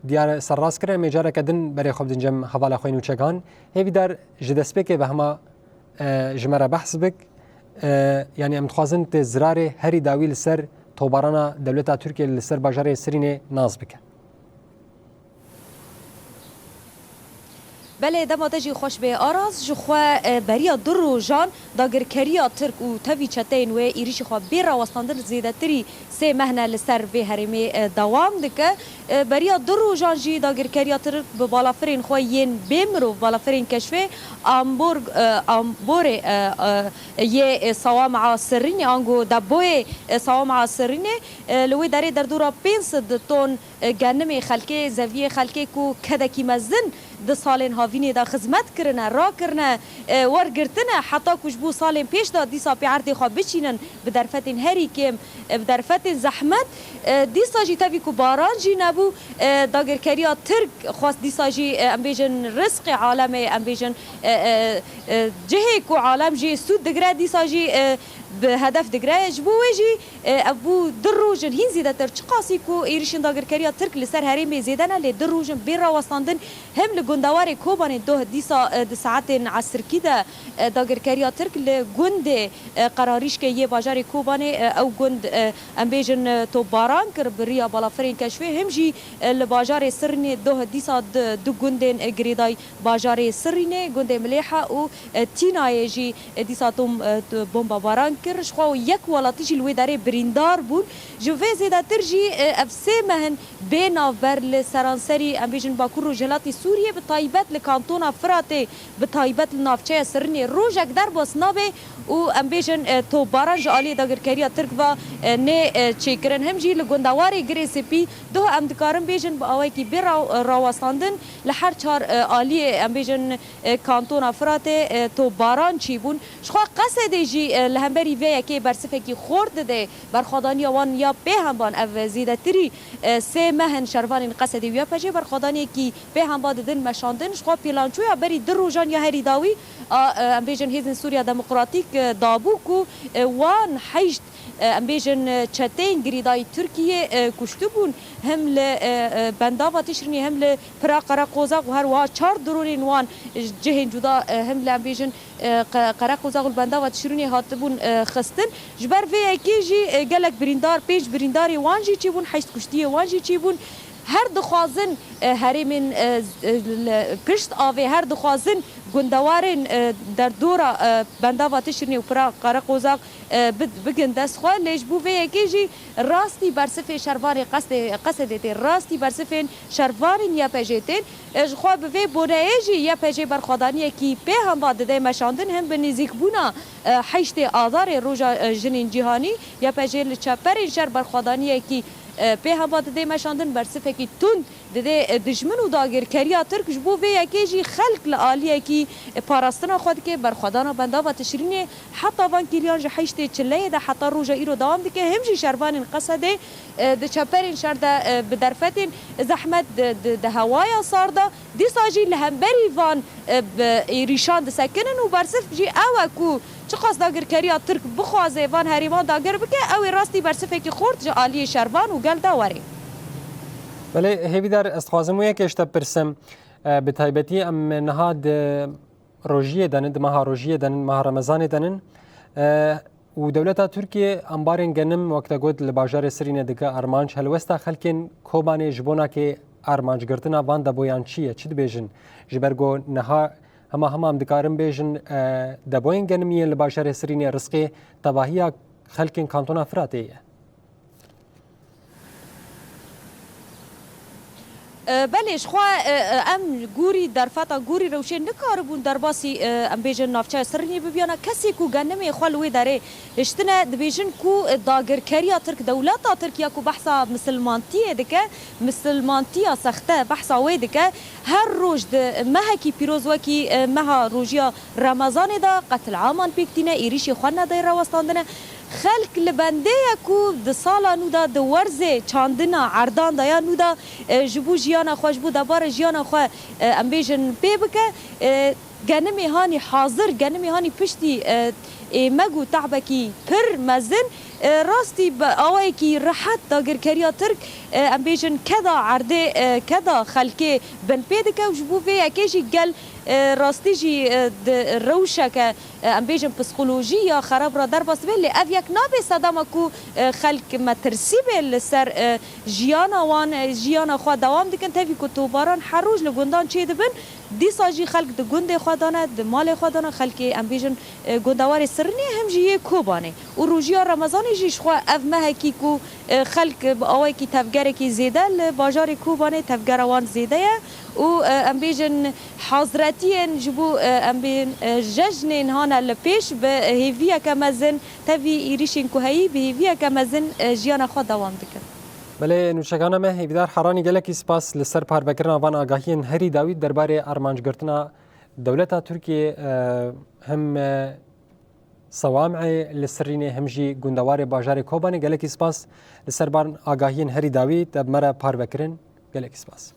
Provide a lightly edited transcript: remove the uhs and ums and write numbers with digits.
دیار سرراست کرد میجاره کدن برای خوب دنجم حواله خوین و چگان هیوی در جدسپه که به همه جمره بحث بک یعنی امتخازن تزرار هری داوی لسر توبارانا دولت ترکیه لسر باجار سرین ناز بکن. بله دم تجی خوش به آراز جخوا بریا در روزان داگرکریا ترک و توی چتین و ایریش خوا بیرا وستاندن زیاده تری سه مهنه لسر به هرمی دوام دکه بریا در روزان جی داگرکریا ترک به بالافرین خوا ین بیمرو بالافرین کشفه آمبور یه سوام عصرینی آنگو دبوی سوام عصرینی لوی داری در دورا 500 تن گندم خلکی زویه خلکی کو کدکی مزن د سالین هاوینی دا خدمت کرنه را کرنه ورگرتنه حتی کش بو سالین پیش دا دیسا پی عردی خواه بچینن به درفتین هری کم به درفتین زحمت دیسا جی تاوی کو باران جی نبو داگرکریا ترک خواست دیسا جی ام بیجن رزق عالم ام بیجن جهه کو عالم جی سود دگره دیسا جی به هدف دگره جبو ویجی ابو در روزن هین زیده تر چقاسی کو ایریشن داگرکریا ترک لسر هریم زیدنه لی در روزن بیر را وستاندن هم لگندوار کوبان دو دیسا ساعت عصر کده داگرکریا ترک لگند قراریش که یه باجار کوبان او گند ام بیجن تو باران کر بریا بالافرین کشفه هم جی لباجار سرنی دو دیسا دو گندن گریدای باجار سرنی گند ملیحه و تینای جی دیسا توم بمبا باران کرش خو یک ولاتی جی لوی داره بریندار بون جوه زیده تر جی افسه مهن بینا ور سرانسری ام بیجن باکور و جلاتی سوریه به تایبت لکانتونا فراته به تایبت لنافچه سرنی روژک در باس نابه و ام بیجن تو باران جالی داگرکریا ترک و نه چیکرن هم جی لگندواری گری سپی دو ام دکارن بیجن با آوی کی بی راوستاندن لحر چار آلی ام بیجن کانتونا فراته تو باران چی بون شخوا قصد جی لهمبری وی که برسفه کی خورد ده برخدانی وان یا به هم بان او زیده تری سه مهن شروان قصد ویا پجه برخدانی کی به هم باد دن مشاندن شخوا پیلانچو یا بری در روزان یا هری داوی ام بیجن هیزن سوریا دموکراتیک دابو کو وان حیشت ام بیجن چتین گریدای ترکیه کشته بون هم ل بنداوا تشرنی هم ل پرا قوزاق و هر وا 4 درون وان جهن جدا هم ل ام بیجن قرا قوزاق بنداوا تشرنی هاتبون خستن جبر وی کیجی گلک بریندار پیش برینداری وانجی چی بون حیث کشتی وانجی چی بون هر دخوازن هریمن پشت آوی هر دخوازن گندوارن در دورا بنداوا تشرنی و پرا قرا قوزاق بگن دست خواه لیش بو وی یکیجی راستی برسفه شروان قصدتی راستی برسفه شروان یا پجیتین خواه بوی بونایجی یا پجی برخوادانی کی به هم باده مشاندن هم به نزیک بونا حیشت آذار روژا جنین جهانی یا پجی لچپر شر برخوادانی کی به هم باده مشاندن برسفه کی تون ده دشمن و داگرکریا ترکش بو وی یکیجی خلق لالیه کی پاراستنا خود که برخوادانا بنداوا تشرینی حتی وان کلیان جه حیشت چله ده حتی روژا ایرو دوام ده که همجی شروان قصده ده چپرین شر ده بدرفتین زحمت ده هوایا سار ده دی ساجی لهمبری وان ایریشان ده سکنن و برسف جی اوه کو چقاس داگرکریا ترک بخوازه وان هریمان داگر بکه اوه راستی برسفه که خورد جه آلیه شروان و گل داوری بله هیوی در استخوازمو یک اشتا پرسم به تایبتی ام نهاد روژیه دنن ماها روژیه دنن ماها رمضان دنن و دولتا ترکیه انبارن گنم وقت گود لباجار سرین دگه ارمانج هلوستا خلکن کوبانه جبونا که ارمانج گرتنا وان دبویان چیه چی دبیجن جبرگو نها هم دکارم بیجن دبوین گنمیه لباجار سرین رزقی تباهی خلکن کانتونا فراتیه بلش خو ام گوری در فتا گوری روشن نکاربون در باسی ام بیجن نافچه سرنی ببیانا کسی کو گنمه خلوی داره اشتنه دبیجن کو داگرکریا ترک دولتا ترکیا کو بحثا مسلمانتیه دکه مسلمانتیا سخته بحثا وی دکه هر روز مهکی پیروز وکی مها روجیا رمضان دا قتل عامان پیکتینه ایریشی خوانه دای راوستاندنه خلق لبنده کو د سالا نو دا د ورزه چاندنا عردان دا نو دا جبو جیانا خوش بو دبار جیانا خو ام بیجن پیبکه گنمی هانی حاضر گنمی هانی پشتی مگو تعبکی پر مزن راستی با آوای کی راحت داگر کریا ترک ام بیشن کدا عرده کدا خلک بن پیدا که وجبو به اکیشی گل راستی جی روشه که ام بیشن پسیکولوژی یا خراب را در باس ولی اف یک نابه صدام کو خلک مترسی به سر جیانا وان جیانا خوا دوام دکن تفی کو توباران حروج لگندان چه دبن دی ساجی خلک د گند خدانه د مال خدانه خلک ام بیشن گندوار سرنی هم جیه کوبانه و روجیا رمضان جیش خوا اف مهکی کو خلک آوای کی تفگر کی زیده باجار کوبانه تفگر وان زیده و ام بیشن حضرتین جبو ام بین جشن هانا لپیش به هیویا کمزن تفی ایریشین کوهی به هیویا کمزن جیانا خود دوام دکن. بله نوشگانه مه هیویدار حرانی گلکی سپاس لسر پاربکرنا وان آگاهین هری داوید درباره ارمانجگرتنا دولتا ترکیه هم صوامع لسرین همجی گندوار باجار کوبانه گلکی سپاس لسر بار آگاهین هری داوید مرا پاربکرن گلکی سپاس.